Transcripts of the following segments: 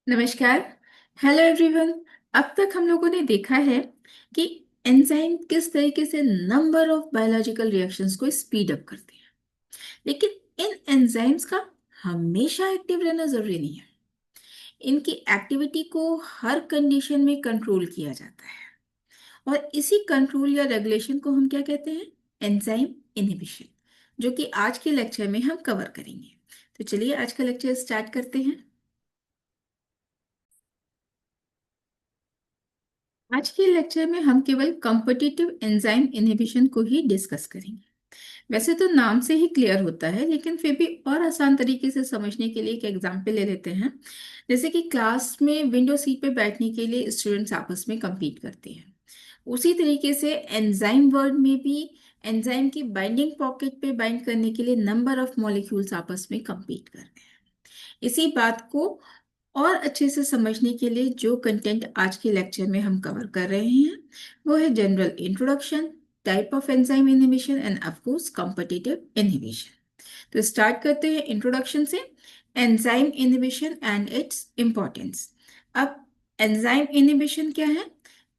नमस्कार। Hello everyone. अब तक हम लोगों ने देखा है कि एंजाइम किस तरीके से नंबर ऑफ बायोलॉजिकल रिएक्शंस को स्पीड अप करते हैं। लेकिन इन एंजाइम्स का हमेशा एक्टिव रहना जरूरी नहीं है। इनकी एक्टिविटी को हर कंडीशन में कंट्रोल किया जाता है, और इसी कंट्रोल या रेगुलेशन को हम क्या कहते हैं? एंजाइम इनहिबिशन, जो कि आज के लेक्चर में हम कवर करेंगे। तो चलिए आज का लेक्चर स्टार्ट करते हैं। आज के लेक्चर में हम केवल कॉम्पिटिटिव एंजाइम इनहिबिशन को ही डिस्कस करेंगे। वैसे तो नाम से ही क्लियर होता है, लेकिन फिर भी और आसान तरीके से समझने के लिए एक एग्जांपल ले लेते हैं। जैसे कि क्लास में विंडो सीट पे बैठने के लिए स्टूडेंट्स आपस में compete करते हैं, उसी तरीके से एंजाइम वर्ड में भी एंजाइम की बाइंडिंग पॉकेट पे बाइंड करने के लिए नंबर ऑफ मॉलिक्यूल्स आपस में compete कर रहे हैं। इसी बात को और अच्छे से समझने के लिए जो कंटेंट आज के लेक्चर में हम कवर कर रहे हैं वो है general introduction, type of enzyme inhibition end of course competitive inhibition. तो स्टार्ट करते हैं इंट्रोडक्शन से। Enzyme inhibition and its importance. अब एंजाइम इनहिबिशन क्या है?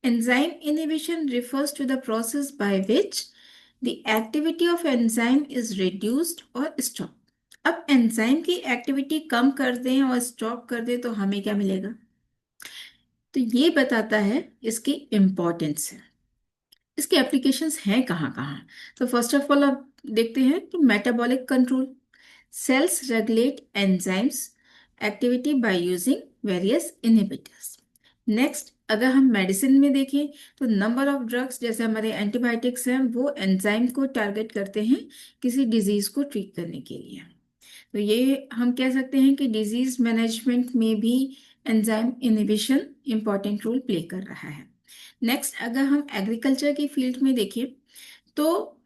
Enzyme inhibition refers to the process by which the activity of enzyme is reduced or stopped। अब enzyme की activity कम कर दें और स्टॉप कर दें तो हमें क्या मिलेगा? तो ये बताता है इसकी इम्पोर्टेंस है, इसके एप्लीकेशंस हैं कहाँ कहाँ। तो फर्स्ट ऑफ ऑल अब देखते हैं कि metabolic control. Cells regulate enzymes activity by using various inhibitors. Next, अगर हम मेडिसिन में देखें तो नंबर ऑफ ड्रग्स, जैसे हमारे एंटीबायोटिक्स हैं, वो एंजाइम को टारगेट करते हैं किसी डिजीज को ट्रीट करने के लिए। तो ये हम कह सकते हैं कि डिजीज मैनेजमेंट में भी enzyme inhibition important role play कर रहा है। नेक्स्ट, अगर हम एग्रीकल्चर की फील्ड में देखें तो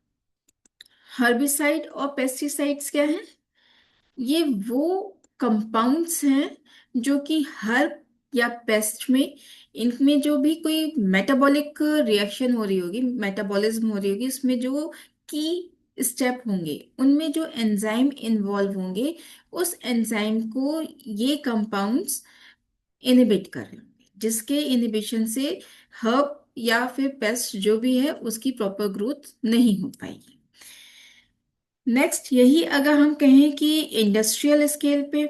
हर्बिसाइड और पेस्टिसाइड्स क्या हैं? ये वो कंपाउंड्स हैं जो कि हर या पेस्ट में, इनमें जो भी कोई मेटाबॉलिक रिएक्शन हो रही होगी, मेटाबॉलिज्म हो रही होगी, इसमें जो की स्टेप होंगे उनमें जो एंजाइम इन्वॉल्व होंगे, उस एंजाइम को ये कंपाउंड्स इनहिबिट कर रहे होंगे, जिसके इनहिबिशन से हर्ब या फिर पेस्ट जो भी है उसकी प्रॉपर ग्रोथ नहीं हो पाएगी। नेक्स्ट, यही अगर हम कहें कि इंडस्ट्रियल स्केल पे,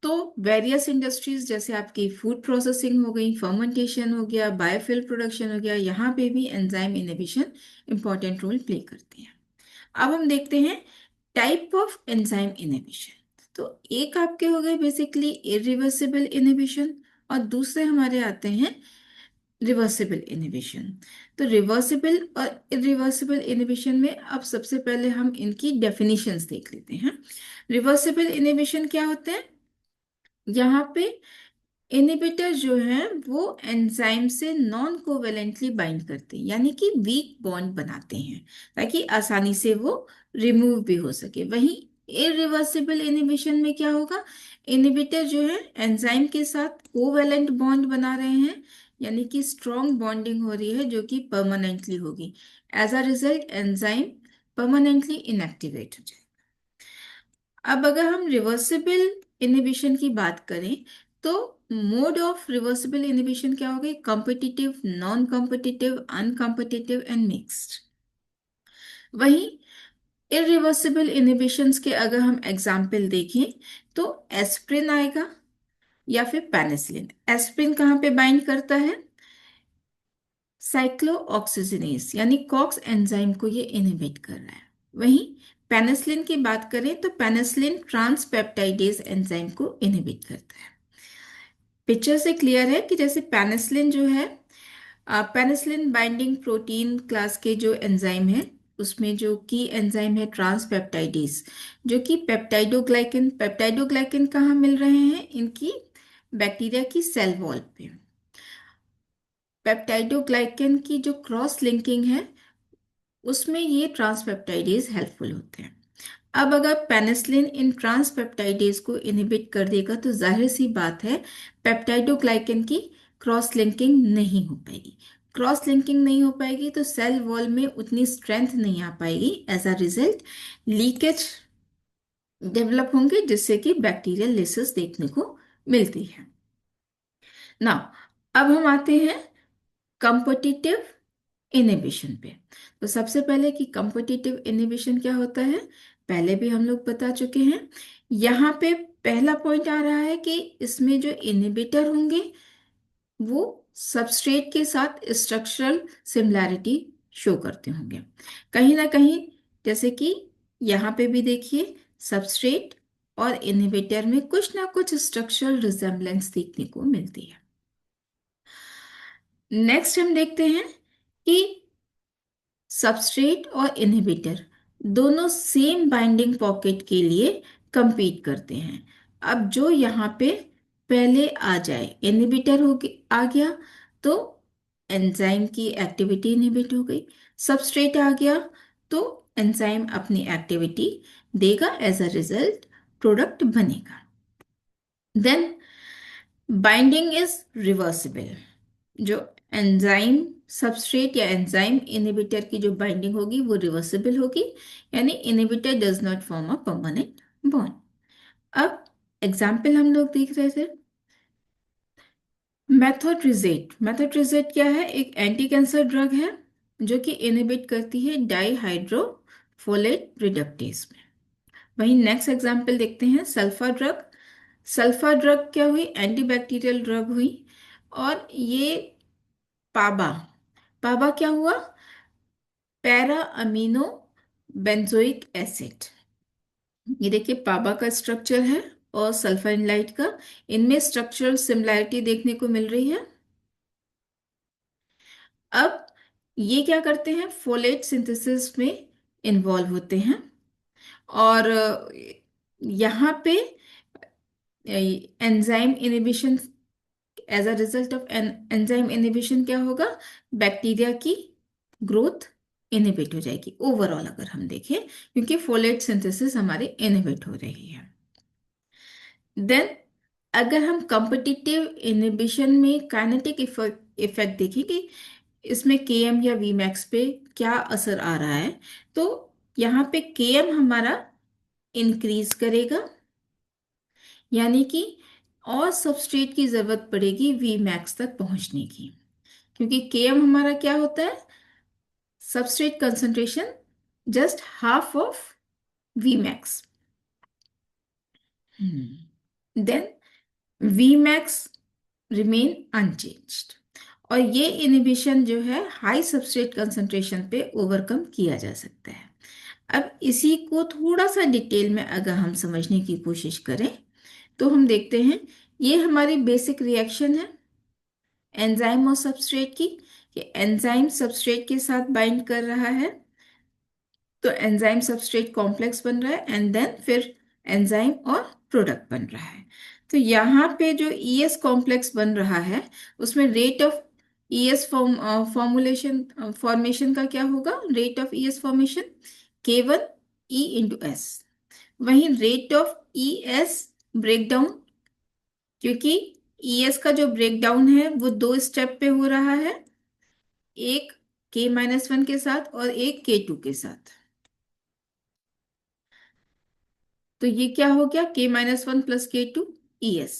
तो वेरियस इंडस्ट्रीज जैसे आपकी फूड प्रोसेसिंग हो गई, फर्मेंटेशन हो गया, बायोफ्यूल प्रोडक्शन हो गया, यहाँ पे भी enzyme inhibition important role play करते हैं। अब हम देखते हैं टाइप ऑफ एंजाइम इनहिबिशन। तो एक आपके हो गए बेसिकली इरिवर्सिबल इनहिबिशन, और दूसरे हमारे आते हैं रिवर्सिबल इनहिबिशन। तो रिवर्सिबल और इरिवर्सिबल इनहिबिशन में अब सबसे पहले हम इनकी डेफिनेशंस देख लेते हैं। रिवर्सिबल इनहिबिशन क्या होते हैं? यहाँ पे इनहिबिटर जो है वो एंजाइम से नॉन कोवेलेंटली बाइंड करते हैं, यानी कि वीक बॉन्ड बनाते हैं ताकि आसानी से वो रिमूव भी हो सके। वहीं इरिवर्सिबल इनहिबिशन में क्या होगा? इनहिबिटर जो है एंजाइम के साथ कोवेलेंट बॉन्ड बना रहे हैं, यानी कि स्ट्रॉन्ग बॉन्डिंग हो रही है जो कि परमानेंटली होगी। As a result enzyme permanently inactivate हो जाए। अब अगर हम रिवर्सिबल इनहिबिशन की बात करें तो मोड ऑफ रिवर्सिबल इनहिबिशन क्या हो गई? Competitive, non competitive, uncompetitive and mixed. वहीं इरिवर्सिबल इनहिबिशंस के अगर हम एग्जाम्पल देखें तो एस्प्रिन आएगा या फिर पेनिसिलिन। एस्प्रिन कहाँ पे बाइंड करता है? साइक्लोऑक्सीजनेस यानी कॉक्स एंजाइम को ये इनहिबिट कर रहा है। वहीं पेनिसिलिन की बात करें तो पेनिसिलिन ट्रांसपेप्टाइडेज एंजाइम को इनहिबिट करता है। पिक्चर से क्लियर है कि जैसे पेनिसिलिन जो है, पेनिसिलिन बाइंडिंग प्रोटीन क्लास के जो एंजाइम है उसमें जो की एंजाइम है ट्रांसपेप्टाइडेज, जो कि पेप्टाइडोग्लाइकन, पेप्टाइडोग्लाइकन कहाँ मिल रहे हैं? इनकी बैक्टीरिया की सेल वॉल पे। पेप्टाइडोग्लाइकन की जो क्रॉस लिंकिंग है उसमें ये ट्रांसपेप्टाइडेज हेल्पफुल होते हैं। अब अगर पेनिसिलिन इन ट्रांसपेप्टाइडेज को इनहिबिट कर देगा तो जाहिर सी बात है पेप्टाइडोग्लाइकन की क्रॉस लिंकिंग नहीं हो पाएगी। क्रॉस लिंकिंग नहीं हो पाएगी तो सेल वॉल में उतनी स्ट्रेंथ नहीं आ पाएगी। As a result leakage develop होंगे जिससे कि बैक्टीरियल लिसिस देखने को मिलती है। ना, अब हम आते हैं कंपटीटिव इनहिबिशन पे। तो सबसे पहले कि कंपटीटिव इनहिबिशन क्या होता है, पहले भी हम लोग बता चुके हैं। यहाँ पे पहला पॉइंट आ रहा है कि इसमें जो इनहिबिटर होंगे वो सबस्ट्रेट के साथ स्ट्रक्चरल सिमिलैरिटी शो करते होंगे कहीं ना कहीं। जैसे कि यहाँ पे भी देखिए, सबस्ट्रेट और इनहिबिटर में कुछ ना कुछ स्ट्रक्चरल रिजेम्बलेंस देखने को मिलती है। नेक्स्ट हम देखते हैं कि सबस्ट्रेट और इनहिबिटर दोनों सेम बाइंडिंग पॉकेट के लिए compete करते हैं। अब जो यहाँ पे पहले आ जाए, इनहिबिटर आ गया तो एंजाइम की एक्टिविटी इनहिबिट हो गई, सबस्ट्रेट आ गया तो एंजाइम अपनी एक्टिविटी देगा, एज अ रिजल्ट प्रोडक्ट बनेगा। Then binding is reversible. जो एंजाइम सबस्ट्रेट या एंजाइम इनहिबिटर की जो बाइंडिंग होगी वो रिवर्सिबल होगी, यानी inhibitor does not form a permanent bond. अब एग्जाम्पल हम लोग देख रहे थे, मेथोट्रिजेट। मेथोट्रिजेट क्या है, एक एंटी कैंसर ड्रग है जो कि इनहिबिट करती है डाईहाइड्रोफोलेट रिडक्टेज में। वहीं नेक्स्ट एग्जाम्पल देखते हैं, सल्फा ड्रग। सल्फा ड्रग क्या हुई, एंटीबैक्टीरियल ड्रग हुई, और ये पाबा, पाबा क्या हुआ, पैरा अमीनो बेंजोइक एसिड। ये देखिए पाबा का स्ट्रक्चर है और सल्फाइनलाइट का, इनमें स्ट्रक्चरल सिमिलैरिटी देखने को मिल रही है। अब ये क्या करते हैं, फोलेट सिंथेसिस में इन्वॉल्व होते हैं, और यहाँ पे enzyme inhibition, as a result of enzyme inhibition क्या होगा, बैक्टीरिया की ग्रोथ इनहिबिट हो जाएगी ओवरऑल अगर हम देखें, क्योंकि फोलेट सिंथेसिस हमारे इनहिबिट हो रही है। देन अगर हम कॉम्पिटिटिव इनहिबिशन में काइनेटिक इफेक्ट देखें कि इसमें केएम या वीमैक्स पे क्या असर आ रहा है, तो यहाँ पे केएम हमारा इंक्रीज करेगा, यानी कि और सबस्ट्रेट की जरूरत पड़ेगी वीमैक्स तक पहुंचने की, क्योंकि केएम हमारा क्या होता है, substrate concentration just half of Vmax. Then Vmax remain unchanged, और ये इनहिबिशन जो है हाई सबस्ट्रेट कंसंट्रेशन पे ओवरकम किया जा सकता है। अब इसी को थोड़ा सा डिटेल में अगर हम समझने की कोशिश करें तो हम देखते हैं, ये हमारी बेसिक रिएक्शन है एंजाइम और सबस्ट्रेट की, कि एंजाइम सबस्ट्रेट के साथ बाइंड कर रहा है तो एंजाइम सबस्ट्रेट कॉम्प्लेक्स बन रहा है, एंड देन फिर एंजाइम और प्रोडक्ट बन रहा है। तो यहाँ पे जो ईएस कॉम्प्लेक्स बन रहा है उसमें rate of ES formulation formation का क्या होगा, rate of ES formation K1 E into S. वहीं रेट ऑफ ईएस ब्रेकडाउन, क्योंकि ईएस का जो ब्रेकडाउन है वो दो स्टेप पे हो रहा है, एक K-1 के साथ और एक K2 के साथ। तो ये क्या हो गया, K-1 प्लस K2 ES।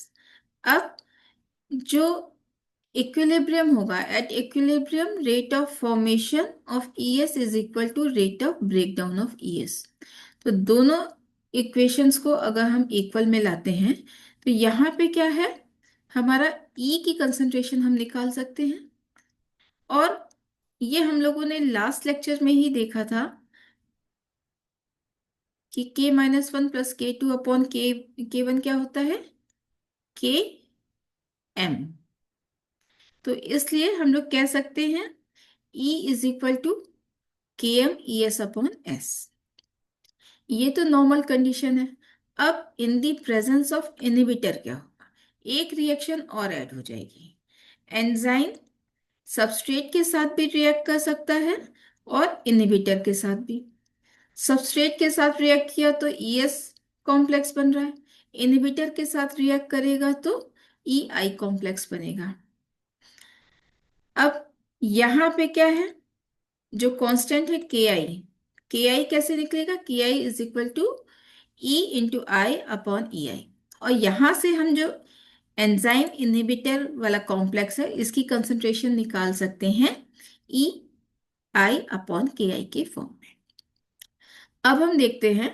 अब जो इक्विलिब्रियम होगा, at equilibrium rate of formation of ES is equal to rate of breakdown of ES। तो दोनों इक्वेशंस को अगर हम इक्वल में लाते हैं तो यहाँ पे क्या है, हमारा E की कंसंट्रेशन हम निकाल सकते हैं, और ये हम लोगों ने लास्ट लेक्चर में ही देखा था कि K-1 plus K2 upon K1 क्या होता है, Km। तो इसलिए हम लोग कह सकते हैं E is equal to Km ES upon S। ये तो नॉर्मल कंडीशन है। अब in the presence of inhibitor क्या होगा, एक रिएक्शन और ऐड हो जाएगी, एंजाइम सबस्ट्रेट के साथ भी रिएक्ट कर सकता है और इनहिबिटर के साथ भी। सबस्ट्रेट के साथ रिएक्ट किया तो ES कॉम्प्लेक्स बन रहा है, इनहिबिटर के साथ रिएक्ट करेगा तो EI कॉम्प्लेक्स बनेगा। अब यहाँ पे क्या है, जो कांस्टेंट है के आई कैसे निकलेगा, K I is equal to E into I upon EI। और यहाँ से हम जो एंजाइम इनहिबिटर वाला कॉम्प्लेक्स है, इसकी कंसंट्रेशन निकाल सकते हैं ई आई अपॉन के आई के फॉर्म में। अब हम देखते हैं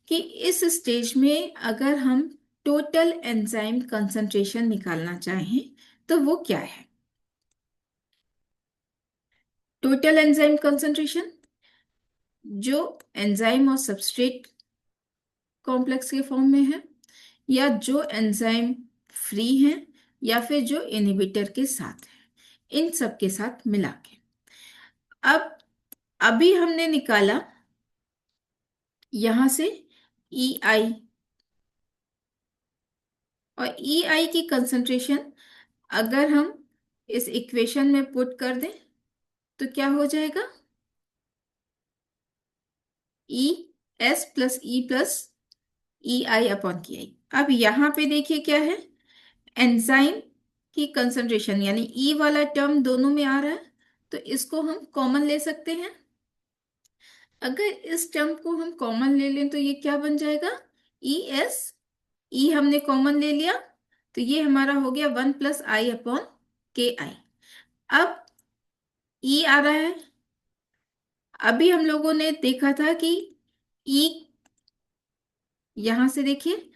कि इस स्टेज में अगर हम टोटल एंजाइम कंसंट्रेशन निकालना चाहें तो वो क्या है। टोटल एंजाइम कंसंट्रेशन जो एंजाइम और सबस्ट्रेट कॉम्प्लेक्स के फॉर्म में है, या जो एंजाइम फ्री है, या फिर जो इनहिबिटर के साथ है, इन सब के साथ मिला के। अब अभी हमने निकाला यहां से ई आई, और ई आई की कंसंट्रेशन अगर हम इस इक्वेशन में पुट कर दें तो क्या हो जाएगा, ई एस प्लस ई आई अपॉन की आई। अब यहाँ पे देखिए क्या है, एंजाइम की कंसंट्रेशन यानी ई वाला टर्म दोनों में आ रहा है, तो इसको हम कॉमन ले सकते हैं। अगर इस टर्म को हम कॉमन ले लें तो ये क्या बन जाएगा, ई एस, ई हमने कॉमन ले लिया तो ये हमारा हो गया 1 + i अपॉन के आई। अब ई आ रहा है, अभी हम लोगों ने देखा था कि ई, यहां से देखिए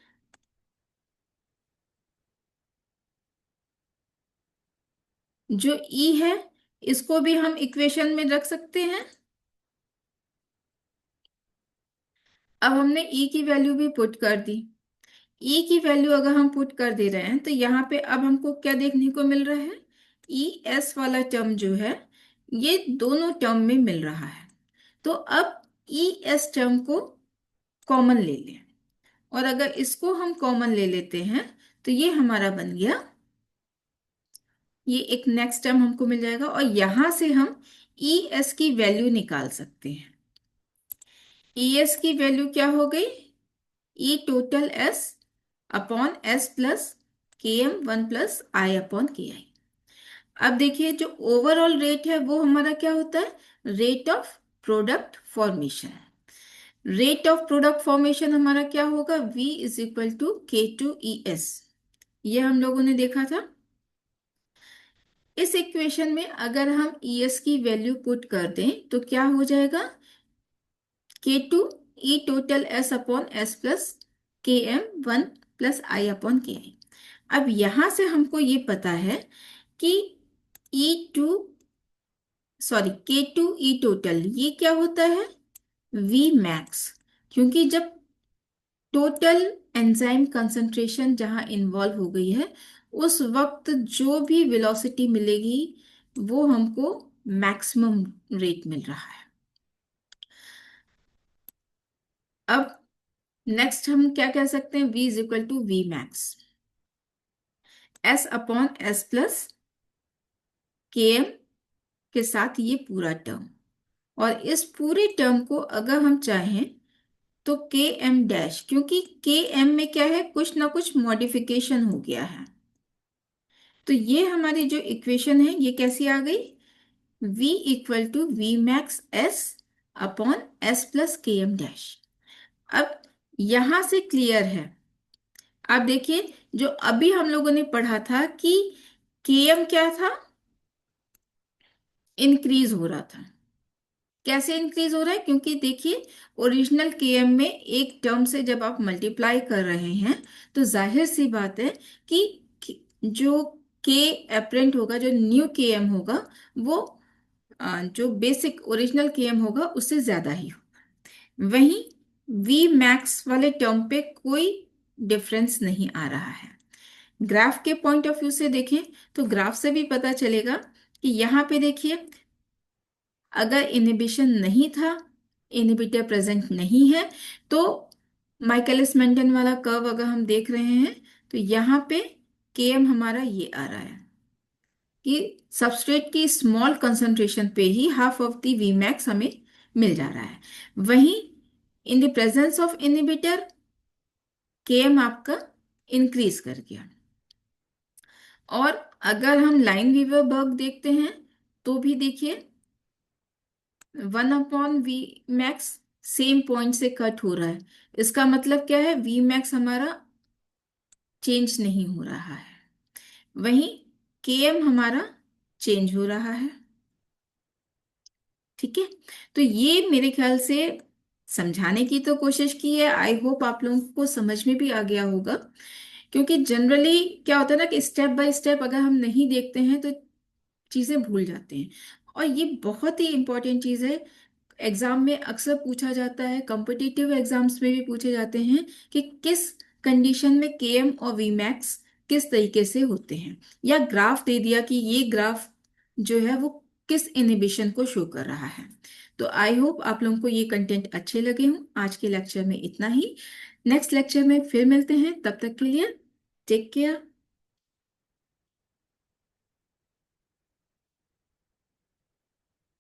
जो ई है इसको भी हम इक्वेशन में रख सकते हैं। अब हमने ई की वैल्यू भी पुट कर दी। ई की वैल्यू अगर हम पुट कर दे रहे हैं तो यहाँ पे अब हमको क्या देखने को मिल रहा है, ई एस वाला टर्म जो है ये दोनों टर्म में मिल रहा है। तो अब ई एस टर्म को कॉमन ले लें, और अगर इसको हम कॉमन ले लेते हैं तो ये हमारा बन गया, ये एक नेक्स्ट टर्म हमको मिल जाएगा, और यहां से हम ई एस की वैल्यू निकाल सकते हैं। ई एस की वैल्यू क्या हो गई, E total S upon S plus K M 1 + i upon K I. अब देखिए जो ओवरऑल रेट है वो हमारा क्या होता है, rate of product formation. Rate of product formation हमारा क्या होगा, v = K2 ES। ये हम लोगों ने देखा था। इस इक्वेशन में अगर हम ES की वैल्यू पुट कर दें तो क्या हो जाएगा, K2 E total S upon S plus KM 1 + i upon K I. अब यहां से हमको ये पता है कि K2 E टोटल ये क्या होता है, V मैक्स। क्योंकि जब टोटल एंजाइम कंसंट्रेशन जहां इन्वॉल्व हो गई है उस वक्त जो भी वेलोसिटी मिलेगी वो हमको मैक्सिमम रेट मिल रहा है। अब नेक्स्ट हम क्या कह सकते हैं, v = V max S upon S plus KM के साथ ये पूरा टर्म, और इस पूरे टर्म को अगर हम चाहें तो के एम डैश, क्योंकि के एम में क्या है, कुछ ना कुछ मॉडिफिकेशन हो गया है। तो ये हमारी जो इक्वेशन है ये कैसी आ गई, v = V max S upon S plus K M dash. अब यहां से क्लियर है, आप देखिए जो अभी हम लोगों ने पढ़ा था कि के एम क्या था, इंक्रीज हो रहा था। कैसे इंक्रीज हो रहा है, क्योंकि देखिए ओरिजिनल केएम में एक टर्म से जब आप मल्टीप्लाई कर रहे हैं तो जाहिर सी बात है कि जो के एपरेंट होगा, जो न्यू केएम होगा वो जो बेसिक ओरिजिनल केएम होगा उससे ज्यादा ही होगा। वहीं वी मैक्स वाले टर्म पे कोई डिफरेंस नहीं आ रहा है। ग्राफ के पॉइंट ऑफ व्यू से देखें तो ग्राफ से भी पता चलेगा कि यहाँ पे देखिए अगर इनहिबिशन नहीं था, इनहिबिटर प्रेजेंट नहीं है, तो माइकलिस मेंटन वाला कर्व अगर हम देख रहे हैं तो यहाँ पे Km हमारा ये आ रहा है कि सबस्ट्रेट की स्मॉल कंसंट्रेशन पे ही half of the V max हमें मिल जा रहा है। वहीं in the presence of inhibitor Km आपका इंक्रीज कर गया। और अगर हम लाइन वीवर बर्ग देखते हैं तो भी देखिए 1/V मैक्स सेम पॉइंट से कट हो रहा है। इसका मतलब क्या है, वी मैक्स हमारा चेंज नहीं हो रहा है, वहीं Km हमारा चेंज हो रहा है। ठीक है, तो ये मेरे ख्याल से समझाने की तो कोशिश की है, आई होप आप लोगों को समझ में भी आ गया होगा। क्योंकि जनरली क्या होता है ना कि स्टेप बाय स्टेप अगर हम नहीं देखते हैं तो चीजें भूल जाते हैं। और ये बहुत ही इंपॉर्टेंट चीज है, एग्जाम में अक्सर पूछा जाता है, कॉम्पिटिटिव एग्जाम्स में भी पूछे जाते हैं कि किस कंडीशन में Km और Vmax किस तरीके से होते हैं, या ग्राफ दे दिया कि ये ग्राफ जो है वो किस इनहिबिशन को शो कर रहा है। तो आई होप आप लोगों को ये कंटेंट अच्छे लगे हों। आज के लेक्चर में इतना ही, नेक्स्ट लेक्चर में फिर मिलते हैं, तब तक के लिए टेक केयर।